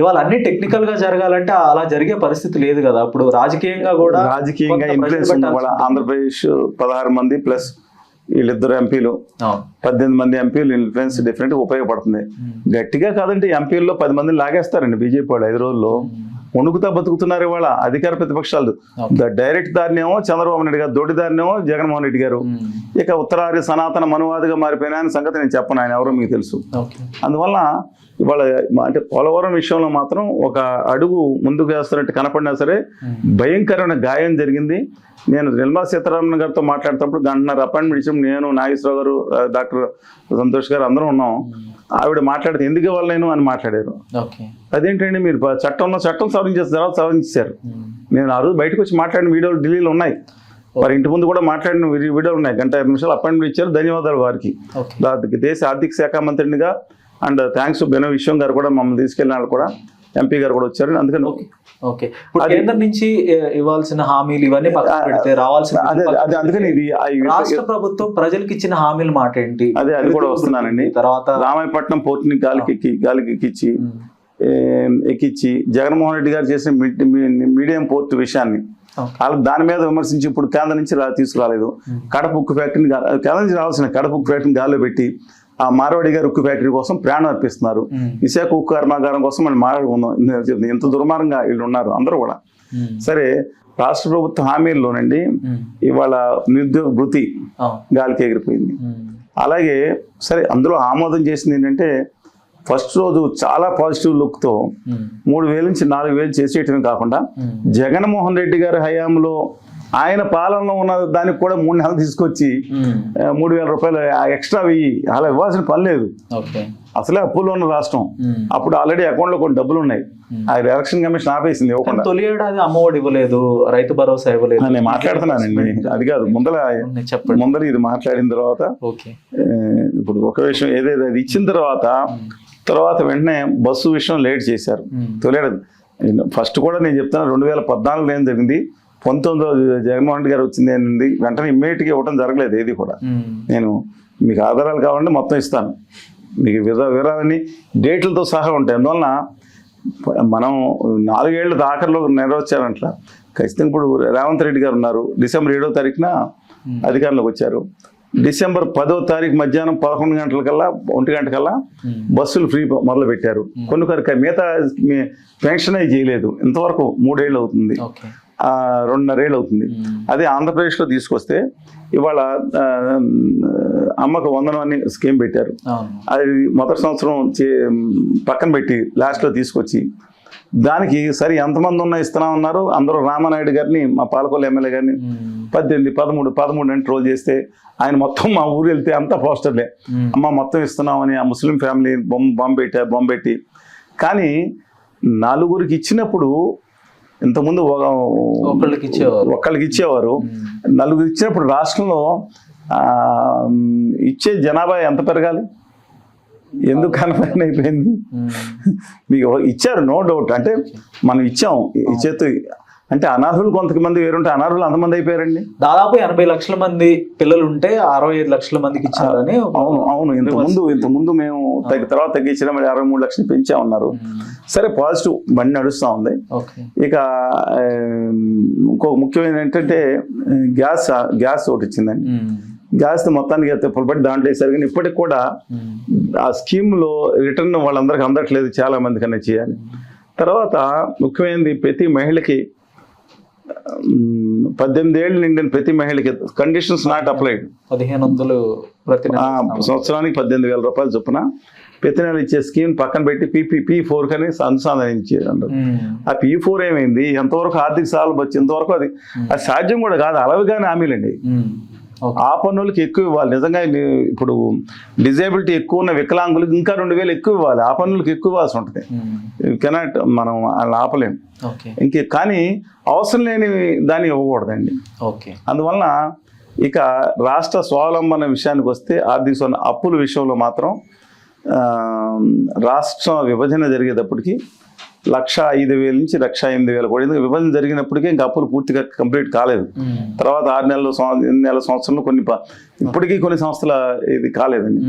ఇవాళ అన్ని టెక్నికల్ గా జరగాలంటే అలా జరిగే పరిస్థితి లేదు కదా. ఇప్పుడు రాజకీయంగా కూడా ఇన్ఫ్లుయెన్స్ ఉంది కూడా. ఆంధ్రప్రదేశ్ 16 మంది ప్లస్ వీళ్ళిద్దరు ఎంపీలు 18 మంది ఎంపీలు ఇన్ఫ్లుయెన్స్ డెఫినెట్ గా ఉపయోగపడుతుంది. గట్టిగా కాదంటే ఎంపీల్లో 10 మందిని లాగేస్తారండి బీజేపీ వాళ్ళు 5 రోజుల్లో. వణుకుతా బతుకుతున్నారు ఇవాళ అధికార ప్రతిపక్షాలు. డైరెక్ట్ దారినేమో చంద్రబాబు నాయుడు గారు, దొడ్డి దారినేమో జగన్మోహన్ రెడ్డి గారు. ఇక ఉత్తరాది సనాతన మనువాదిగా మారిపోయిన ఆయన సంగతి నేను చెప్పను, ఆయన ఎవరో మీకు తెలుసు. అందువల్ల ఇవాళ అంటే పోలవరం విషయంలో మాత్రం ఒక అడుగు ముందుకు వేస్తున్నట్టు కనపడినా సరే భయంకరమైన గాయం జరిగింది. నేను నిర్మలా సీతారామన్ గారితో మాట్లాడుతున్నప్పుడు గంటన్నర అపాయింట్మెంట్ ఇచ్చాము. నేను, నాగేశ్వరరావు గారు, డాక్టర్ సంతోష్ గారు అందరం ఉన్నాం. ఆవిడ మాట్లాడితే ఎందుకు ఇవ్వలేను అని మాట్లాడారు. అదేంటండి మీరు చట్టం సవరించారు. నేను ఆ రోజు బయటకు వచ్చి మాట్లాడిన వీడియోలు ఢిల్లీలో ఉన్నాయి. వారి ఇంటి ముందు కూడా మాట్లాడిన వీడియోలు ఉన్నాయి. 5 నిమిషాలు అపాయింట్మెంట్ ఇచ్చారు. ధన్యవాదాలు వారికి. దేశ ఆర్థిక శాఖ మంత్రినిగా అండ్ థ్యాంక్స్ బెనో విశ్వం గారు కూడా మమ్మల్ని తీసుకెళ్ళిన వాళ్ళు కూడా ఎంపీ గారు కూడా వచ్చారు. అందుకని కేంద్రం నుంచి ఇవ్వాల్సిన హామీలు ఇవన్నీ పక్కన పెడితే రావాల్సిన అందుకని ఇది రాష్ట్ర ప్రభుత్వం ప్రజలకు ఇచ్చిన హామీలు మాట ఏంటి? అది కూడా వస్తున్నానండి. తర్వాత రామాయపట్నం పోర్టుని గాలికి ఎక్కించి జగన్మోహన్ రెడ్డి గారు చేసిన మీడియం పోర్టు విషయాన్ని వాళ్ళకి దాని మీద విమర్శించి ఇప్పుడు కేంద్రం నుంచి తీసుకురాలేదు. కడప ఉక్కు ఫ్యాక్టరీని కేంద్రం నుంచి రావాల్సిన కడప ఉక్కు ఫ్యాక్టరీని గాల్లో పెట్టి ఆ మార్వాడి గారి ఉక్కు ఫ్యాక్టరీ కోసం ప్రాణం అర్పిస్తున్నారు. విశాఖ ఉక్కు కర్మాగారం కోసం మనం మాట్లాడుకుందాం. ఎంత దుర్మార్గంగా వీళ్ళు ఉన్నారు అందరూ కూడా. సరే, రాష్ట్ర ప్రభుత్వ హామీల్లోనండి ఇవాళ నిరుద్యోగ భృతి గాలికి ఎగిరిపోయింది. అలాగే సరే, అందులో ఆమోదం చేసింది ఏంటంటే ఫస్ట్ రోజు చాలా పాజిటివ్ లుక్తో 3,000 నుంచి 4,000 చేసేయటమే కాకుండా జగన్మోహన్ రెడ్డి గారి హయాంలో ఆయన పాలనలో ఉన్న దానికి కూడా 3 నెలలు తీసుకొచ్చి 3,000 రూపాయలు ఎక్స్ట్రా వెయ్యి అలా ఇవ్వాల్సిన పని లేదు. అసలే అప్పుల్లో ఉన్న రాష్ట్రం. అప్పుడు ఆల్రెడీ అకౌంట్లో కొన్ని డబ్బులు ఉన్నాయి. ఆ ఎలక్షన్ కమిషన్ ఆపేసింది ఇవ్వకుండా. తొలి ఏడాది అమ్మఒడి ఇవ్వలేదు, రైతు భరోసా ఇవ్వలేదు. నేను మాట్లాడుతున్నానండి, అది కాదు ముందర ఇది మాట్లాడిన తర్వాత ఇప్పుడు ఒక విషయం ఏదైతే అది ఇచ్చిన తర్వాత వెంటనే బస్సు విషయం లేట్ చేశారు. తొలేడు ఫస్ట్ కూడా నేను చెప్తాను 2014 ఏం జరిగింది, 19 జగన్మోహన్ రెడ్డి గారు వచ్చింది ఏంది వెంటనే ఇమ్మీడియట్గా ఇవ్వడం జరగలేదు ఏది కూడా. నేను మీకు ఆధారాలు కావాలంటే మొత్తం ఇస్తాను, మీకు వివరాలన్నీ డేట్లతో సహా ఉంటాయి. అందువలన మనం 4 ఏళ్ళు ఆఖరిలో నెరవేర్చారంట్లా. ఖచ్చితంగా ఇప్పుడు రేవంత్ రెడ్డి గారు ఉన్నారు. డిసెంబర్ 7వ తారీఖున అధికారంలోకి వచ్చారు. డిసెంబర్ 10వ తారీఖు మధ్యాహ్నం 11 గంటలకల్లా 1 గంటకల్లా బస్సులు ఫ్రీ మొదలు పెట్టారు. కొన్ని మిగతా పెన్షన్ అయి చేయలేదు. ఇంతవరకు 3 ఏళ్ళు అవుతుంది, 2.5 ఏళ్ళు అవుతుంది. అదే ఆంధ్రప్రదేశ్లో తీసుకొస్తే ఇవాళ అమ్మకు 100 అని స్కీమ్ పెట్టారు. అది మొదటి సంవత్సరం పక్కన పెట్టి లాస్ట్లో తీసుకొచ్చి దానికి సరే ఎంతమంది ఉన్నా ఇస్తున్నా ఉన్నారు. అందరూ రామానాయుడు గారిని, మా పాలకొల్లు ఎమ్మెల్యే గారిని 18, 13 అని ట్రోల్ చేస్తే ఆయన మొత్తం మా ఊరు వెళ్తే అంతా పోస్టర్లే, అమ్మ మొత్తం ఇస్తున్నామని ఆ ముస్లిం ఫ్యామిలీ బొమ్మ పెట్టి. కానీ 4గురికి ఇచ్చినప్పుడు ఇంతకుముందు ఒక్కళ్ళకి ఇచ్చేవారు. 4గురికి ఇచ్చినప్పుడు రాష్ట్రంలో ఇచ్చే జనాభా ఎంత పెరగాలి? ఎందుకు కన్ఫర్మ్ అయిపోయింది? మీకు ఇచ్చారు నో డౌట్, అంటే మనం ఇచ్చాం ఇచ్చేతో. అంటే అనర్హులు కొంతమంది వేరుంటే అనర్హులు అంతమంది అయిపోయారండి. దాదాపు 80 లక్షల మంది పిల్లలు ఉంటే 65 లక్షల మందికి ఇచ్చారని. అవును ఇంతకుముందు మేము తర్వాత తగ్గించిన 63 లక్షలు పెంచామన్నారు. సరే, పాజిటివ్ బండి నడుస్తూ ఉంది. ఇక ఇంకొక ముఖ్యమైన ఏంటంటే గ్యాస్ ఒకటి ఇచ్చిందండి. గ్యాస్ మొత్తానికి పొరపాటు దాంట్లో వేసారు. కానీ ఇప్పటికి కూడా ఆ స్కీమ్లో రిటర్న్ వాళ్ళందరికీ అందట్లేదు, చాలా మంది కన్నా చేయాలి. తర్వాత ముఖ్యమైనది ప్రతి మహిళకి 18 ఏళ్ళు నిండిన ప్రతి మహిళకి కండిషన్స్ నాట్ అప్లైడ్ 1500 సంవత్సరానికి 18,000 రూపాయలు చొప్పున ప్రతి నెల ఇచ్చే స్కీమ్ పక్కన పెట్టి P4 కని అనుసంధానించేది అన్నారు. ఆ P4 ఏమైంది? ఎంతవరకు ఆర్థిక సహాయాలు వచ్చి ఇంతవరకు అది సాధ్యం కూడా కాదు. అలవిగానే హామీలండి. ఆ పన్నులకి ఎక్కువ ఇవ్వాలి. నిజంగా ఇప్పుడు డిజేబిలిటీ ఎక్కువ ఉన్న వికలాంగులకు ఇంకా 2,000 ఎక్కువ ఇవ్వాలి. ఆ పన్నులకి ఎక్కువ ఇవ్వాల్సి ఉంటుంది. కెనాట్ మనం వాళ్ళని ఆపలేము. కానీ అవసరం లేని దాన్ని ఇవ్వకూడదండి. అందువలన ఇక రాష్ట్ర స్వావలంబన విషయానికి వస్తే ఆర్థిక అప్పుల విషయంలో మాత్రం రాష్ట్ర విభజన జరిగేటప్పటికి 1,05,000 నుంచి 1,08,000 కోట్లు. విభజన జరిగినప్పటికీ ఇంకా అప్పులు పూర్తిగా కంప్లీట్ కాలేదు. తర్వాత 6 నెలల సంవత్సరంలో ఇప్పటికీ కొన్ని సంస్థల ఇది కాలేదండి.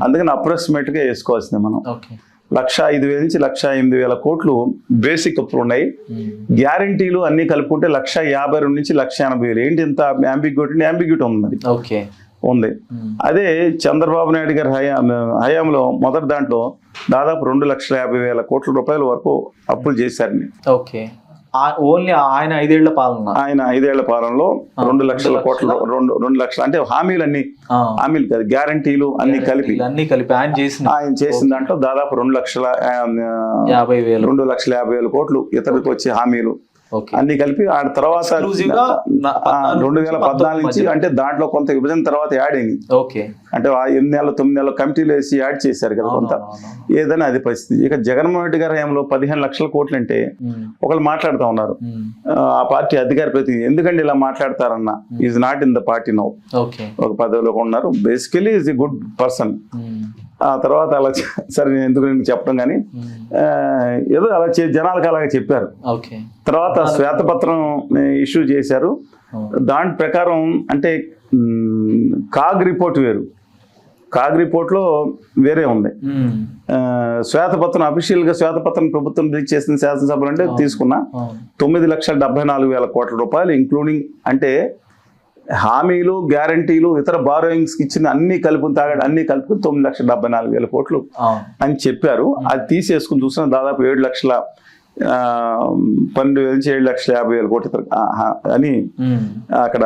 అందుకని అప్రాక్సిమేట్గా వేసుకోవాల్సిందే మనం. 1,05,000 నుంచి 1,08,000 కోట్లు బేసిక్ అప్పులు ఉన్నాయి. గ్యారంటీలు అన్ని కలుపుకుంటే 1,52,000 నుంచి 1,80,000. ఏంటి ఇంత అంబిగ్యూటీ ఉంది. ఓకే, ఉంది. అదే చంద్రబాబు నాయుడు గారి హయాంలో మొదటి దాంట్లో దాదాపు 2,50,000 కోట్ల రూపాయల వరకు అప్పులు చేశారని. ఓకే, ఓన్లీ ఆయన 5 ఏళ్ల పాలన, ఆయన 5 ఏళ్ల పాలనలో 2 లక్షల కోట్లు, 2 లక్షలు అంటే హామీలు కాదు, గ్యారంటీలు అన్ని కలిపి ఆయన చేసిన దాంట్లో దాదాపు 2,50,000 2,50,000 కోట్లు ఇతరులకు వచ్చే హామీలు అన్ని కలిపి. ఆ తర్వాత 2014 నుంచి అంటే దాంట్లో కొంత విభజన తర్వాత యాడ్ అయింది. అంటే 8 నెలలు 9 నెలలు కమిటీలు వేసి యాడ్ చేశారు కదా కొంత. ఏదైనా అది పరిస్థితి. ఇక జగన్మోహన్ రెడ్డి గారి హయాంలో 15 లక్షల కోట్లు అంటే ఒకళ్ళు మాట్లాడుతూ ఉన్నారు, ఆ పార్టీ అధికార ప్రతినిధి, ఎందుకంటే ఇలా మాట్లాడతారన్న, is not in the party now, ఒక పదవిలో ఉన్నారు. Basically is a good person. ఆ తర్వాత అలా సరే నేను ఎందుకు చెప్పడం కానీ ఏదో అలా జనాలకు అలాగే చెప్పారు. తర్వాత శ్వేతపత్రం ఇష్యూ చేశారు. దాని ప్రకారం అంటే కాగ్ రిపోర్ట్ వేరు, కాగ్ రిపోర్ట్లో వేరే ఉంది. శ్వేతపత్రం అఫీషియల్గా శ్వేతపత్రం ప్రభుత్వం రిలీజ్ చేసిన శాసనసభలు అంటే తీసుకున్న 9,74,000 కోట్ల రూపాయలు ఇంక్లూడింగ్ అంటే హామీలు, గ్యారంటీలు, ఇతర బారోయింగ్స్కి ఇచ్చిన అన్ని కలుపుకుని 9,74,000 కోట్లు అని చెప్పారు. అది తీసేసుకుని చూసిన దాదాపు 7,12,000 నుంచి 7,50,000 కోట్లు అని అక్కడ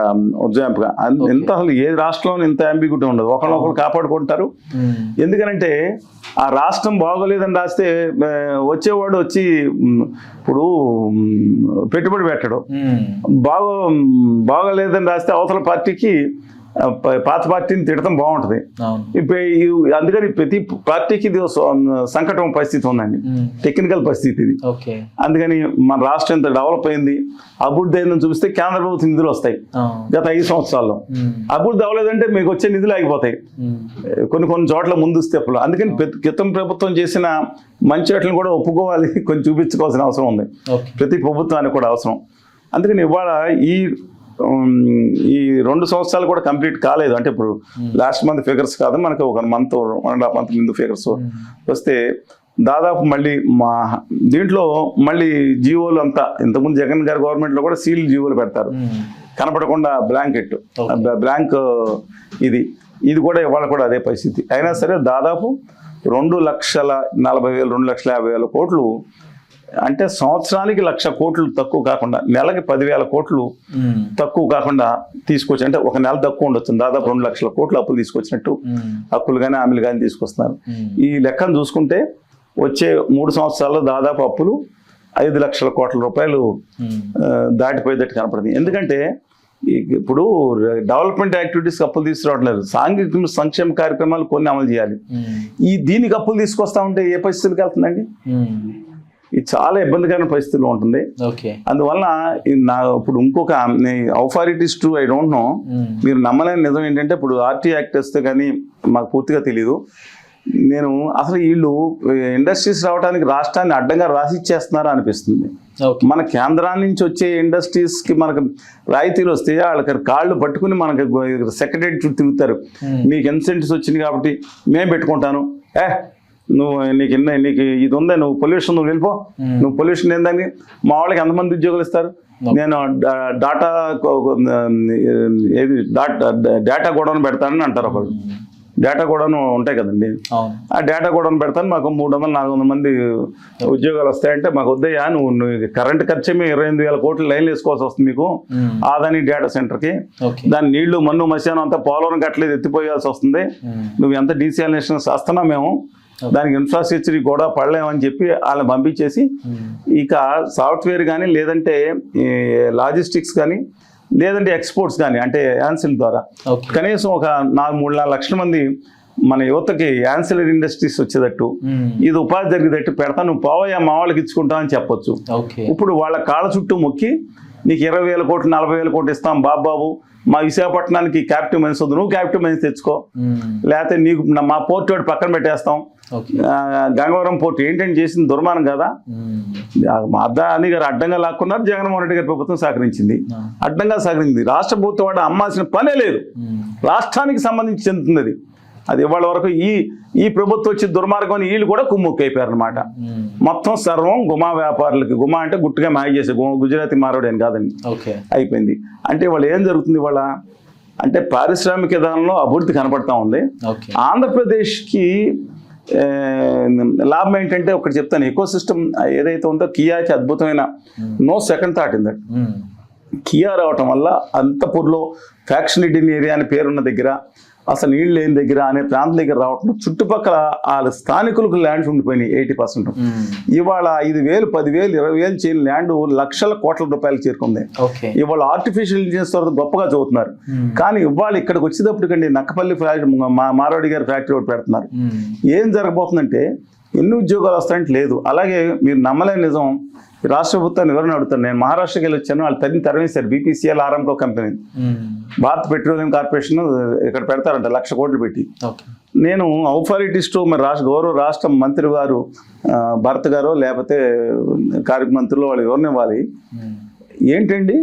ఉజ్జాయింపుగా. ఎంత అసలు ఏ రాష్ట్రంలో ఇంత అంబిగ్యూటీ ఉండదు, ఒకరినొకరు కాపాడుకుంటారు. ఎందుకనంటే ఆ రాష్ట్రం బాగోలేదని రాస్తే వచ్చేవాడు వచ్చి ఇప్పుడు పెట్టుబడి పెట్టడం, బాగోలేదని రాస్తే అవతల పార్టీకి పాత పార్టీని తిడతాం బాగుంటుంది. అందుకని ప్రతి పార్టీకి ఇది సంకటం పరిస్థితి ఉందండి, టెక్నికల్ పరిస్థితి ఇది. అందుకని మన రాష్ట్రం ఇంత డెవలప్ అయింది, అభివృద్ధి అయిందని చూపిస్తే కేంద్ర ప్రభుత్వం నిధులు వస్తాయి. గత 5 సంవత్సరాల్లో అభివృద్ధి అవ్వలేదంటే మీకు వచ్చే నిధులు ఆగిపోతాయి కొన్ని చోట్ల ముందు స్టెప్లు. అందుకని క్రితం ప్రభుత్వం చేసిన మంచి వాటిని కూడా ఒప్పుకోవాలి, కొంచెం చూపించుకోవాల్సిన అవసరం ఉంది, ప్రతి ప్రభుత్వానికి కూడా అవసరం. అందుకని ఇవాళ ఈ 2 సంవత్సరాలు కూడా కంప్లీట్ కాలేదు. అంటే ఇప్పుడు లాస్ట్ మంత్ ఫిగర్స్ కాదు, మనకు ఒక మంత్ 1.5 మంత్ ముందు ఫిగర్స్ వస్తే దాదాపు మళ్ళీ దీంట్లో మళ్ళీ జీవోలు అంతా, ఇంతకుముందు జగన్ గారి గవర్నమెంట్లో కూడా సీల్ జీవోలు పెడతారు, కనపడకుండా బ్లాంక్ ఇది కూడా ఇవాళ కూడా అదే పరిస్థితి. అయినా సరే దాదాపు 2,40,000 2,50,000 కోట్లు అంటే సంవత్సరానికి 1,00,000 కోట్లు తక్కువ కాకుండా, నెలకి 10,000 కోట్లు తక్కువ కాకుండా తీసుకొచ్చి, అంటే ఒక నెల తక్కువ ఉండొచ్చు, దాదాపు 2,00,000 కోట్లు అప్పులు తీసుకొచ్చినట్టు హక్కులు కానీ హామీలు కానీ తీసుకొస్తున్నారు. ఈ లెక్కను చూసుకుంటే వచ్చే 3 సంవత్సరాల్లో దాదాపు అప్పులు 5,00,000 కోట్ల రూపాయలు దాటిపోయేటట్టు కనపడుతుంది. ఎందుకంటే ఇప్పుడు డెవలప్మెంట్ యాక్టివిటీస్కి అప్పులు తీసుకురావట్లేదు, సాంఘిక సంక్షేమ కార్యక్రమాలు కొన్ని అమలు చేయాలి. దీనికి అప్పులు తీసుకొస్తా ఉంటే ఏ పరిస్థితులకు వెళ్తుందండి? ఇది చాలా ఇబ్బందికరమైన పరిస్థితుల్లో ఉంటుంది. అందువల్ల ఇప్పుడు ఇంకొక ఔఫారిటీస్ టు ఐ డోంట్ నో, మీరు నమ్మలేని నిజం ఏంటంటే ఇప్పుడు ఆర్టీ యాక్ట్ వస్తే కానీ మాకు పూర్తిగా తెలీదు. నేను అసలు వీళ్ళు ఇండస్ట్రీస్ రావడానికి రాష్ట్రాన్ని అడ్డంగా రాసిచ్చేస్తున్నారా అనిపిస్తుంది. మన కేంద్రాన్ని నుంచి వచ్చే ఇండస్ట్రీస్కి మనకు రాయితీలు వస్తే వాళ్ళకి కాళ్ళు పట్టుకుని మనకి సెక్రటరీ చుట్టూ తిరుగుతారు, నీకు ఇన్సెంటివ్స్ వచ్చింది కాబట్టి మేము పెట్టుకుంటాను, నీకు ఇది ఉందా, నువ్వు పొల్యూషన్ నువ్వు వెళ్ళిపో, నువ్వు పొల్యూషన్ ఏందని. మా వాళ్ళకి ఎంతమంది ఉద్యోగాలు ఇస్తారు? నేను డేటా గోడౌన్ పెడతానని అంటారు ఒకళ్ళు. డేటా గోడౌన్ ఉంటాయి కదండి, ఆ డేటా గోడౌన్ పెడతాను, మాకు 300-400 మంది ఉద్యోగాలు వస్తాయంటే మాకు వద్దయ్యా, నువ్వు కరెంట్ ఖర్చమే 28,000 కోట్లు లైన్లు వేసుకోవాల్సి వస్తుంది మీకు ఆదాని డేటా సెంటర్కి. దాని నీళ్లు మన్ను మశానం అంతా పోలవరం కట్టలేదు ఎత్తిపోయాల్సి వస్తుంది, నువ్వు ఎంత డీసాలినేషన్ చేస్తున్నా మేము దానికి ఇన్ఫ్రాస్ట్రక్చర్ కూడా పడలేమని చెప్పి వాళ్ళని పంపించేసి ఇక సాఫ్ట్వేర్ కానీ లేదంటే లాజిస్టిక్స్ కానీ లేదంటే ఎక్స్పోర్ట్స్ కానీ అంటే యాన్సిల్ ద్వారా కనీసం ఒక 4-3 లక్షల మంది మన యువతకి యాన్సిలరీ ఇండస్ట్రీస్ వచ్చేటట్టు ఇది ఉపాధి జరిగేటట్టు పెడతా, నువ్వు పోవయ్యా మా వాళ్ళకి ఇచ్చుకుంటావు అని చెప్పొచ్చు. ఇప్పుడు వాళ్ళ కాళ్ళ చుట్టూ మొక్కి నీకు 20,000 కోట్లు 40,000 కోట్లు ఇస్తాం బాబు, మా విశాఖపట్నానికి క్యాపిటల్ మైన్స్ వద్దు, నువ్వు క్యాపిటల్ మైన్స్ తెచ్చుకో, లేకపోతే నీకు మా పోర్ట్ వాడు పక్కన పెట్టేస్తాం. గంగవరం పోర్ట్ ఏంటంటే చేసింది దుర్మానం కదా. మా అద్దాని గారు అడ్డంగా లాక్కున్నారు, జగన్మోహన్ రెడ్డి గారి ప్రభుత్వం సహకరించింది, అడ్డంగా సహకరించింది. రాష్ట్ర ప్రభుత్వం వాడు అమ్మాల్సిన పనే లేదు, రాష్ట్రానికి సంబంధించి చెందుతుంది అది. అది ఇవాళ వరకు ఈ ప్రభుత్వం వచ్చి దుర్మార్గం వీళ్ళు కూడా కుమ్ముక్కు అయిపోయారు అనమాట. మొత్తం సర్వం గుమా వ్యాపారులకి, గుమా అంటే గుట్టుగా మాయ చేసే గుజరాతీ మారోడు అని కాదండి, అయిపోయింది. అంటే వాళ్ళు ఏం జరుగుతుంది ఇవాళ అంటే పారిశ్రామిక విధానంలో అభివృద్ధి కనపడతా ఉంది. ఆంధ్రప్రదేశ్కి లాభం ఏంటంటే ఒకటి చెప్తాను, ఎకో సిస్టమ్ ఏదైతే ఉందో కియాకి అద్భుతమైన no second thought in that. Kia రావటం వల్ల అంతపూర్లో ఫ్యాక్షన్ హిడెన్ ఏరియా అని పేరున్న దగ్గర, అసలు నీళ్ళు లేని దగ్గర అనే ప్రాంతం దగ్గర రావటం చుట్టుపక్కల వాళ్ళ స్థానికులకు ల్యాండ్స్ ఉండిపోయినాయి 80%. ఇవాళ 5,000, 10,000, 20,000 చేయని ల్యాండ్ లక్షల కోట్ల రూపాయలు చేరుకుంది. ఇవాళ ఆర్టిఫిషియల్ ఇంటెలిజెన్స్ తర్వాత గొప్పగా చదువుతున్నారు. కానీ ఇవాళ ఇక్కడికి వచ్చేటప్పటికండి నక్కపల్లి మారోడి గారి ఫ్యాక్టరీ ఒకటి పెడుతున్నారు. ఏం జరగబోతుందంటే ఎన్ని ఉద్యోగాలు వస్తాయంటే లేదు. అలాగే మీరు నమ్మలేని నిజం, రాష్ట్ర ప్రభుత్వాన్ని ఎవరైనా అడుగుతాను, నేను మహారాష్ట్రకి వెళ్ళి వచ్చాను, వాళ్ళు తరిమేశారు BPCL Aramco company, Bharat petroleum corporation ఇక్కడ పెడతారంట 1,00,000 కోట్లు పెట్టి. నేను ఔఫారిటిస్ట్ మరి గౌరవ రాష్ట్ర మంత్రి గారు భరత్ గారు లేకపోతే కార్మిక మంత్రులు వాళ్ళు ఎవరిని ఇవ్వాలి ఏంటండి,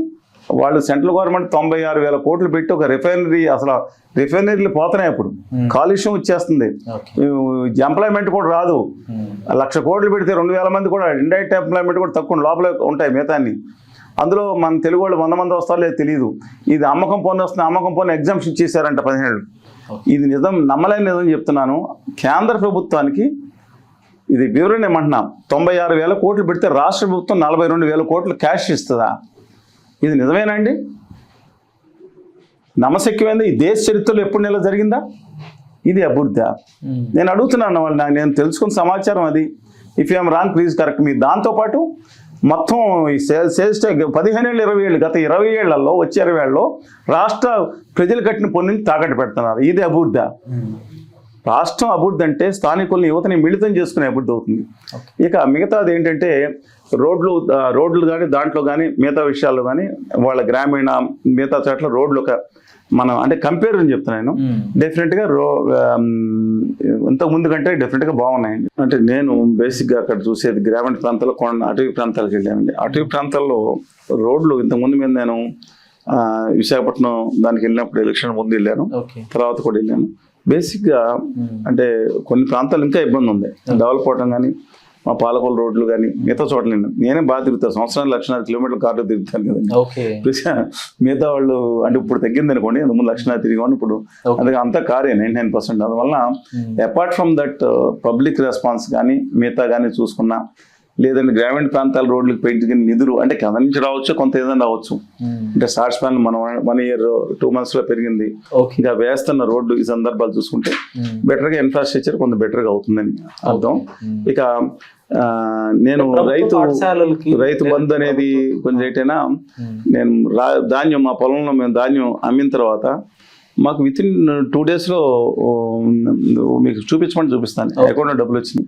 వాళ్ళు సెంట్రల్ గవర్నమెంట్ 96,000 కోట్లు పెట్టి ఒక రిఫైనరీ, అసలు రిఫైనరీలు పోతున్నాయి, అప్పుడు కాలుష్యం వచ్చేస్తుంది, ఎంప్లాయ్మెంట్ కూడా రాదు. 1,00,000 కోట్లు పెడితే 2,000 మంది కూడా ఇండైరెక్ట్ ఎంప్లాయ్మెంట్ కూడా తక్కువ లోపల ఉంటాయి మిగతాన్ని. అందులో మన తెలుగు వాళ్ళు 100 మంది వస్తారో లేదు తెలియదు. ఇది అమ్మకం పన్ను వస్తుంది, అమ్మకం పన్ను ఎగ్జామ్షన్ ఇచ్చేసారంట 17. ఇది నిజం, నమ్మలేని నిజం చెప్తున్నాను. కేంద్ర ప్రభుత్వానికి ఇది వివరణ ఏమంటున్నా, 96,000 కోట్లు పెడితే రాష్ట్ర ప్రభుత్వం 42,000 కోట్లు క్యాష్ ఇస్తుందా? ఇది నిజమేనండి? నమ్మశక్యమైంది? ఈ దేశ చరిత్రలో ఎప్పుడు నెల జరిగిందా? ఇది అభివృద్ధి? నేను అడుగుతున్నాను వాళ్ళు, నేను తెలుసుకున్న సమాచారం అది. If I'm wrong please correct me. దాంతోపాటు మొత్తం ఈ సేల్స్ 15 ఏళ్ళు 20 ఏళ్ళు, గత 20 ఏళ్లలో వచ్చే 20 ఏళ్ళలో రాష్ట్ర ప్రజలు కట్టిన పన్నుని తాకట్టు పెడుతున్నారు. ఇది అభివృద్ధి? రాష్ట్రం అభివృద్ధి అంటే స్థానికుల్ని యువతని మిళితం చేసుకునే అభివృద్ధి అవుతుంది. ఇక మిగతాది ఏంటంటే రోడ్లు కానీ దాంట్లో కానీ మిగతా విషయాల్లో కానీ వాళ్ళ గ్రామీణ మిగతా చోట్ల రోడ్లు ఒక మనం అంటే కంపారిజన్ చెప్తున్నాను, డెఫినెట్గా ఇంతకుముందు కంటే డెఫినెట్గా బాగున్నాయండి. అంటే నేను బేసిక్గా అక్కడ చూసేది గ్రామీణ ప్రాంతాల్లో అటవీ ప్రాంతాలకు వెళ్ళానండి. అటవీ ప్రాంతాల్లో రోడ్లు ఇంతకుముందు మీద నేను విశాఖపట్నం దానికి వెళ్ళినప్పుడు ఎలక్షన్ ముందు వెళ్ళాను, తర్వాత కూడా వెళ్ళాను. బేసిక్గా అంటే కొన్ని ప్రాంతాలు ఇంకా ఇబ్బంది ఉంది డెవలప్ అవడం, కానీ మా పాలకొల్లు రోడ్లు కానీ మిగతా చోట్ల నేనే బాగా తిరుగుతాను. సంవత్సరానికి 1,00,000 కిలోమీటర్ల కార్లో తిరుగుతాను కదండి. మిగతా వాళ్ళు అంటే ఇప్పుడు తగ్గింది అనుకోండి, అంతకు ముందు 1,00,000 తిరిగాను, ఇప్పుడు అందుకే అంతా కారే 99%. అందువల్ల apart from that public response కానీ మిగతా కానీ చూసుకున్నా, లేదంటే గ్రామీణ ప్రాంతాల రోడ్లకు పెయింట్ నిధులు అంటే కింద నుంచి రావచ్చు, కొంత ఏదైనా రావచ్చు. అంటే స్టార్ట్ స్పాన్ మనం 1 year 2 months లో పెరిగింది. ఇంకా వేస్తున్న రోడ్డు ఈ సందర్భాలు చూసుకుంటే బెటర్గా ఇన్ఫ్రాస్ట్రక్చర్ కొంత బెటర్గా అవుతుందని అర్థం. ఇక నేను రైతు బంధు అనేది కొంచెం రేటైనా, నేను ధాన్యం మా పొలంలో మేము ధాన్యం అమ్మిన తర్వాత మాకు వితిన్ 2 days లో మీకు చూపిస్తాను అకౌంట్లో డబ్బులు వచ్చినాయి.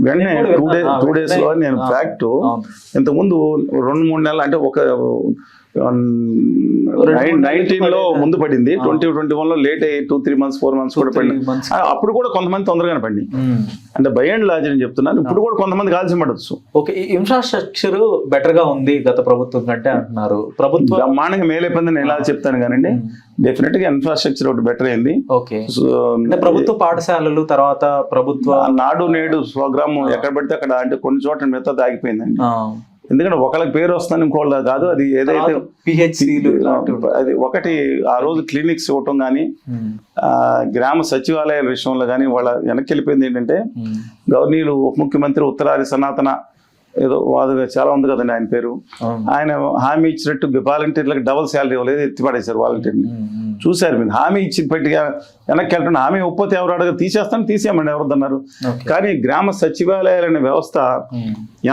వెంటనే 2 days లో నేను ఫ్యాక్ట్ ఇంతకుముందు 2-3 నెలలు అంటే ఒక 19 లో ముందు పడింది, 2021 లో లేట్ అయ్యి 2-3 months 4 months కూడా పడింది. అప్పుడు కూడా కొంతమంది తొందరగానే పడింది. అంటే బై అండ్ లార్జ్ అని చెప్తున్నాను. ఇప్పుడు కూడా కొంతమంది కాల్సి పడవచ్చు. ఇన్ఫ్రాస్ట్రక్చర్ బెటర్ గా ఉంది గత ప్రభుత్వం కంటే అంటున్నారు. ప్రభుత్వం బ్రహ్మాండంగా మేలైపోయిందని నేను ఎలా చెప్తాను కానండి, డెఫినెట్ గా ఇన్ఫ్రాస్ట్రక్చర్ ఒకటి బెటర్ అయింది. ప్రభుత్వ పాఠశాలలు, తర్వాత ప్రభుత్వ నాడు నేడు ప్రోగ్రామ్ ఎక్కడ పడితే అక్కడ అంటే కొన్ని చోట్ల మిగతా ఆగిపోయిందండి. ఎందుకంటే ఒకళ్ళకి పేరు వస్తుంది, ఇంకోళ్ళ కాదు. అది ఏదైతే అది ఒకటి ఆ రోజు క్లినిక్స్ ఇవ్వటం కానీ, గ్రామ సచివాలయాల విషయంలో కానీ వాళ్ళ వెనక్కి వెళ్ళిపోయింది. ఏంటంటే గవర్నీయులు ఉప ముఖ్యమంత్రి ఉత్తరాది సనాతన ఏదో వాదుగా చాలా ఉంది కదండి ఆయన పేరు, ఆయన హామీ ఇచ్చినట్టు వాలంటీర్లకు డబుల్ శాలరీ ఇవ్వలేదు, ఎత్తిపడేశారు వాలంటీర్ని. చూశారు మీరు, హామీ ఇచ్చి పెట్టిగా వెనక్కి వెళ్ళడం, హామీ ఒప్పోతే ఎవరు అడగ తీసేయమండి ఎవరిదన్నారు. కానీ గ్రామ సచివాలయాలు అనే వ్యవస్థ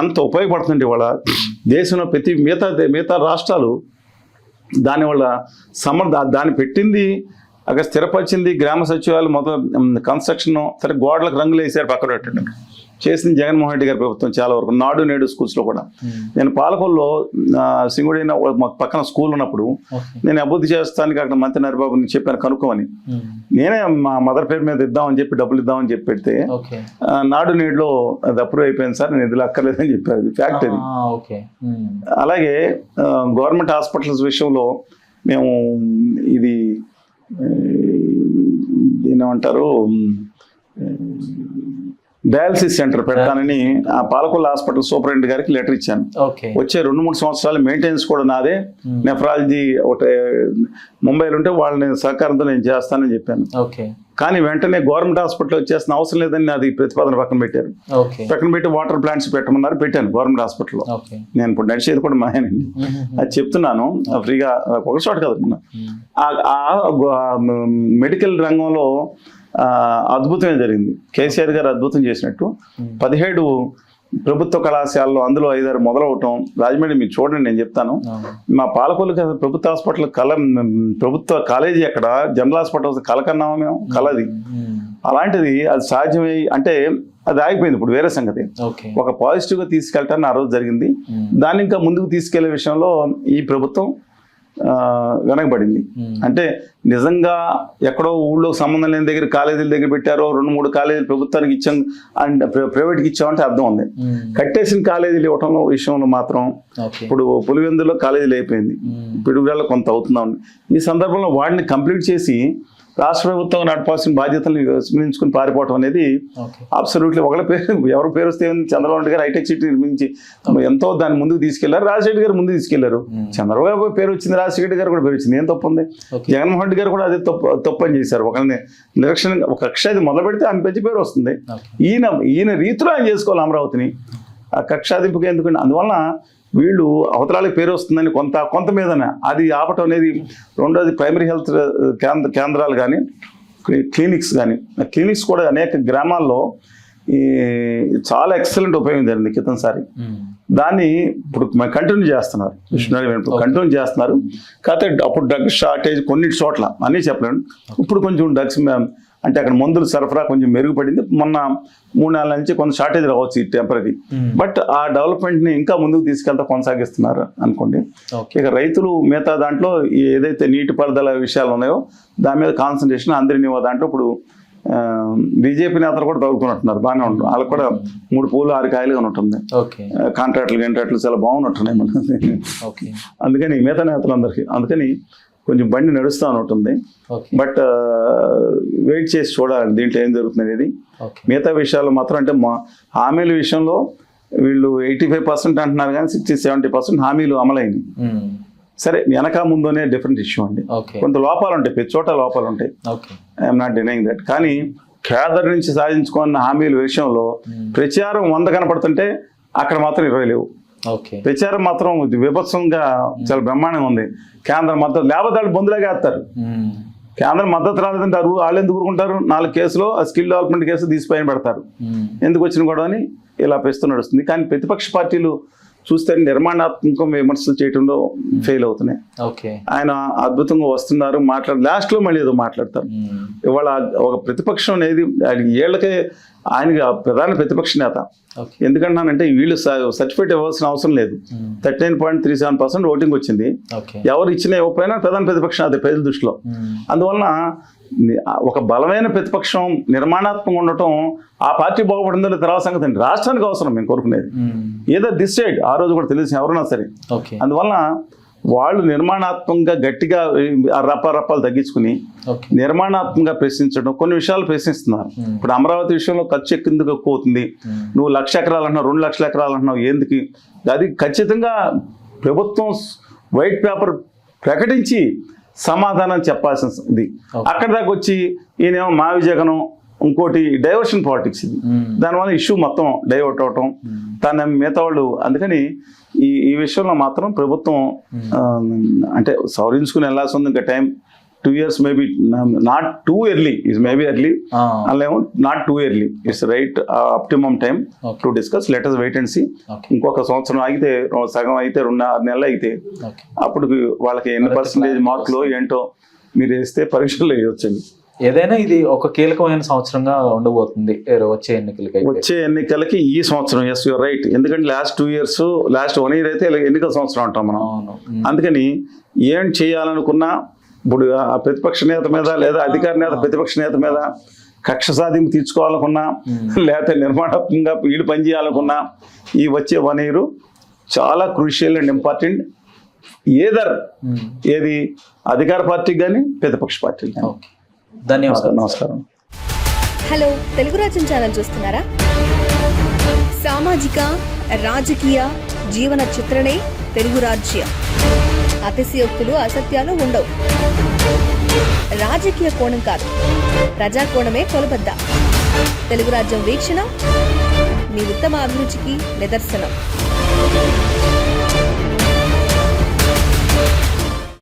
ఎంత ఉపయోగపడుతుంది ఇవాళ దేశంలో ప్రతి మిగతా రాష్ట్రాలు దానివల్ల దాన్ని పెట్టింది అక్కడ స్థిరపరిచింది. గ్రామ సచివాలయం మొత్తం కన్స్ట్రక్షన్ సరే గోడలకు రంగులు వేసారు పక్కన పెట్టండి చేసింది జగన్మోహన్ రెడ్డి గారి ప్రభుత్వం చాలా వరకు. నాడు నేడు స్కూల్స్లో కూడా నేను పాలకొల్లో సింగుడైన పక్కన స్కూల్ ఉన్నప్పుడు నేను అభివృద్ధి చేస్తానికి అక్కడ మంత్రి నరిబాబుని చెప్పాను కనుక్కోమని. నేనే మా మదర్ పేరు మీద ఇద్దామని చెప్పి డబ్బులు ఇద్దామని చెప్పి పెడితే నాడు నేడులో అది అప్రూవ్ అయిపోయింది సార్, నేను నిధులు అక్కర్లేదని చెప్పారు. ఇది ఫ్యాక్ట్ అది. అలాగే గవర్నమెంట్ హాస్పిటల్స్ విషయంలో మేము ఇది దీని ఏమంటారు డయాలసిస్ సెంటర్ పెడతానని ఆ పాలకొల్లు హాస్పిటల్ సూపరింటెండెంట్ గారికి లెటర్ ఇచ్చాను. వచ్చే 2-3 సంవత్సరాలు మెయింటెనెన్స్ కూడా నాదే, నెఫ్రాలజీ ఒకటి ముంబైలో ఉంటే వాళ్ళని సహకారంతో నేను చేస్తానని చెప్పాను. కానీ వెంటనే గవర్నమెంట్ హాస్పిటల్ వచ్చేసిన అవసరం లేదని అది ప్రతిపాదన పక్కన పెట్టారు. పక్కన పెట్టి వాటర్ ప్లాంట్స్ పెట్టమన్నారు, పెట్టాను గవర్నమెంట్ హాస్పిటల్లో. నేను ఇప్పుడు నడిచేది కూడా మాయనండి, అది చెప్తున్నాను ఫ్రీగా, ఒక చోట కదా. మెడికల్ రంగంలో అద్భుతమే జరిగింది. కేసీఆర్ గారు అద్భుతం చేసినట్టు 17 ప్రభుత్వ కళాశాలలో అందులో 5-6 మొదలవటం. రాజమండ్రి మీరు చూడండి, నేను చెప్తాను. మా పాలకొల్లు ప్రభుత్వ హాస్పిటల్ ప్రభుత్వ కాలేజీ అక్కడ జనరల్ హాస్పిటల్ కలకన్నాము మేము, కలది. అలాంటిది అది సాధ్యమై అంటే అది ఆగిపోయింది. ఇప్పుడు వేరే సంగతి. ఒక పాజిటివ్గా తీసుకెళ్ళటాన్ని ఆ రోజు జరిగింది. దాన్ని ఇంకా ముందుకు తీసుకెళ్లే విషయంలో ఈ ప్రభుత్వం వెనకబడింది. అంటే నిజంగా ఎక్కడో ఊళ్ళో సంబంధం లేని దగ్గర కాలేజీల దగ్గర పెట్టారో, 2-3 కాలేజీలు ప్రభుత్వానికి ఇచ్చాం అండ్ ప్రైవేట్కి ఇచ్చామంటే అర్థం ఉంది. కట్టేసిన కాలేజీలు ఇవ్వటంలో విషయంలో మాత్రం ఇప్పుడు పులివెందులో కాలేజీలు అయిపోయింది, పిడుగురాల్లో కొంత అవుతుందా ఉంది. ఈ సందర్భంలో వాడిని కంప్లీట్ చేసి రాష్ట్ర ప్రభుత్వం నడపాల్సిన బాధ్యతలను విస్మరించుకుని పారిపోవటం అనేది అబ్సల్యూట్లీ ఒకళ్ళ పేరు ఎవరి పేరు వస్తే చంద్రబాబు నాయుడు గారు హైటెక్ సిటీ నిర్మించి ఎంతో దాన్ని ముందుకు తీసుకెళ్లారు, రాజశేఖర్ గారు ముందుకు తీసుకెళ్లారు. చంద్రబాబు పేరు వచ్చింది, రాజశేఖర్ గారు కూడా పేరు వచ్చింది, ఏం తప్పు ఉంది? జగన్మోహన్ రెడ్డి గారు కూడా అదే తప్పని చేశారు. ఒకరిని నిరక్షణ ఒక కక్ష అది మొదలు పెడితే ఆయన పెంచి పేరు వస్తుంది. ఈయన రీతిలో ఆయన చేసుకోవాలి అమరావతిని. ఆ కక్షాదింపుగా ఎందుకంటే అందువలన వీళ్ళు అవతరాలకు పేరు వస్తుందని కొంత మీదనే అది ఆపటం అనేది. రెండోది ప్రైమరీ హెల్త్ కేంద్రాలు కానీ క్లినిక్స్ కానీ, క్లినిక్స్ కూడా అనేక గ్రామాల్లో చాలా ఎక్సలెంట్ ఉపయోగం జరిగింది క్రితంసారి. దాన్ని ఇప్పుడు కంటిన్యూ చేస్తున్నారు, కంటిన్యూ చేస్తున్నారు. కాకపోతే అప్పుడు డ్రగ్స్ షార్టేజ్ కొన్ని చోట్ల అన్నీ చెప్పలేను. ఇప్పుడు కొంచెం డ్రగ్స్ అంటే అక్కడ మందుల సరఫరా కొంచెం మెరుగుపడింది. మొన్న 3 నెలల నుంచి కొంత షార్టేజ్ రావచ్చు టెంపరీ, బట్ ఆ డెవలప్మెంట్ని ఇంకా ముందుకు తీసుకెళ్తా కొనసాగిస్తున్నారు అనుకోండి. ఇక రైతులు మిగతా దాంట్లో ఏదైతే నీటిపారుదల విషయాలు ఉన్నాయో దాని మీద కాన్సన్ట్రేషన్ అందరినీ దాంట్లో ఇప్పుడు బీజేపీ నేతలు కూడా తగులుకున్నట్టున్నారు, బాగానే ఉంటుంది. వాళ్ళకి కూడా 3 పూలు 6 కాయలుగా ఉంటుంది. కాంట్రాక్ట్లు చాలా బాగున్నట్టున్నాయి మన. అందుకని మిగతా నేతలందరికీ అందుకని కొంచెం బండి నడుస్తూ ఉంటుంది. బట్ వెయిట్ చేసి చూడాలి దీంట్లో ఏం జరుగుతుంది అనేది. మిగతా విషయాలు మాత్రం అంటే హామీల విషయంలో వీళ్ళు 85% అంటున్నారు కానీ 60-70% హామీలు అమలైంది. సరే వెనక ముందు అనే డిఫరెంట్ ఇష్యూ అండి. కొంత లోపాలు ఉంటాయి, ప్రతి చోట లోపాలు ఉంటాయి, ఐఎమ్ నాట్ డినైయింగ్ దట్. కానీ కేంద్రం నుంచి సాధించుకున్న హామీల విషయంలో ప్రచారం 100 కనపడుతుంటే అక్కడ మాత్రం 20 లేవు. ప్రచారం మాత్రం విభత్సంగా చాలా బ్రహ్మాండంగా ఉంది. కేంద్రం మద్దతు లేకపోతే వాళ్ళు బొందులాగా వేస్తారు. కేంద్రం మద్దతు రాలేదంటారు, వాళ్ళు ఎందుకు ఊరుకుంటారు? 4 కేసులో ఆ స్కిల్ డెవలప్మెంట్ కేసు తీసి పైన పెడతారు. ఎందుకు వచ్చిన కూడా అని ఇలా పెస్తూ నడుస్తుంది. కానీ ప్రతిపక్ష పార్టీలు చూస్తే నిర్మాణాత్మక విమర్శలు చేయడంలో ఫెయిల్ అవుతున్నాయి. ఆయన అద్భుతంగా వస్తున్నారు, లాస్ట్లో మళ్ళీ ఏదో మాట్లాడతారు. ఇవాళ ఒక ప్రతిపక్షం అనేది ఏళ్ళకే ఆయనకి ప్రధాన ప్రతిపక్ష నేత. ఎందుకంటానంటే వీళ్ళు సర్టిఫికేట్ ఇవ్వాల్సిన అవసరం లేదు. 39.37% ఓటింగ్ వచ్చింది. ఎవరు ఇచ్చినా ఇవ్వకపోయినా ప్రధాన ప్రతిపక్ష నేత ప్రజల దృష్టిలో. అందువలన ఒక బలమైన ప్రతిపక్షం నిర్మాణాత్మకంగా ఉండటం ఆ పార్టీ బాగుపడిందో తర్వాత సంగతి అండి. రాష్ట్రానికి అవసరం మేము కోరుకునేది. ఏదో దిస్ సైడ్ ఆ రోజు కూడా తెలిసిన ఎవరైనా సరే. అందువలన వాళ్ళు నిర్మాణాత్మకంగా గట్టిగా రప్పాలు తగ్గించుకుని నిర్మాణాత్మకంగా ప్రశ్నించడం, కొన్ని విషయాలు ప్రశ్నిస్తున్నారు. ఇప్పుడు అమరావతి విషయంలో ఖర్చు ఎందుకు ఎక్కువ అవుతుంది, నువ్వు 1,00,000 ఎకరాలు అంటున్నావు, 2 లక్షల ఎకరాలు అంటున్నావు, ఎందుకు? అది ఖచ్చితంగా ప్రభుత్వం వైట్ పేపర్ ప్రకటించి సమాధానం చెప్పాల్సింది. అక్కడ దాకా వచ్చి ఈయనేమో మావి జగనం ఇంకోటి డైవర్షన్ పాలిటిక్స్ ఇది. దానివల్ల ఇష్యూ మొత్తం డైవర్ట్ అవటం తన మిగతా వాళ్ళు. అందుకని ఈ విషయంలో మాత్రం ప్రభుత్వం అంటే సవరించుకుని వెళ్ళాల్సి ఉంది. ఇంకా time 2 years maybe not too early, is maybe early అలేమో not too early, it's right optimum time to discuss. Let us wait and see. ఇంకొక సంవత్సరం ఆగితే, సగం అయితే 2.5 నెలలు అయితే అప్పుడు వాళ్ళకి ఎన్ని % మార్కులు ఏంటో మీరు వేస్తే పరీక్షలు వేయొచ్చండి. ఏదైనా ఇది ఒక కీలకమైన సంవత్సరంగా ఉండబోతుంది వచ్చే ఎన్నికలకి. ఈ సంవత్సరం ఎస్ యూర్ రైట్. ఎందుకంటే లాస్ట్ 2 years, లాస్ట్ 1 year అయితే ఎన్నికల సంవత్సరం అంటాం మనం. అందుకని ఏం చేయాలనుకున్నా ఇప్పుడు ఆ ప్రతిపక్ష నేత మీద లేదా అధికార నేత ప్రతిపక్ష నేత మీద కక్ష సాధింపు తీర్చుకోవాలనుకున్నా లేకపోతే నిర్మాణాత్మకంగా వీళ్ళు పనిచేయాలనుకున్నా ఈ వచ్చే 1 year చాలా క్రూషియల్ అండ్ ఇంపార్టెంట్. ఏది అధికార పార్టీకి కానీ ప్రతిపక్ష పార్టీకి కానీ. ధన్యవాదాలు. నమస్కారం. హలో, తెలుగు రాజ్యం ఛానల్ చూస్తున్నారా? సామాజిక రాజకీయ జీవన చిత్రణే తెలుగు రాజ్యం. అతిశయోక్తులు అసత్యాలు ఉండవు. రాజకీయ కోణం కాదు, ప్రజా కోణమే కొలబద్ద. తెలుగు రాజ్యం వీక్షణ మీ ఉత్తమ అభిరుచికి నిదర్శనం.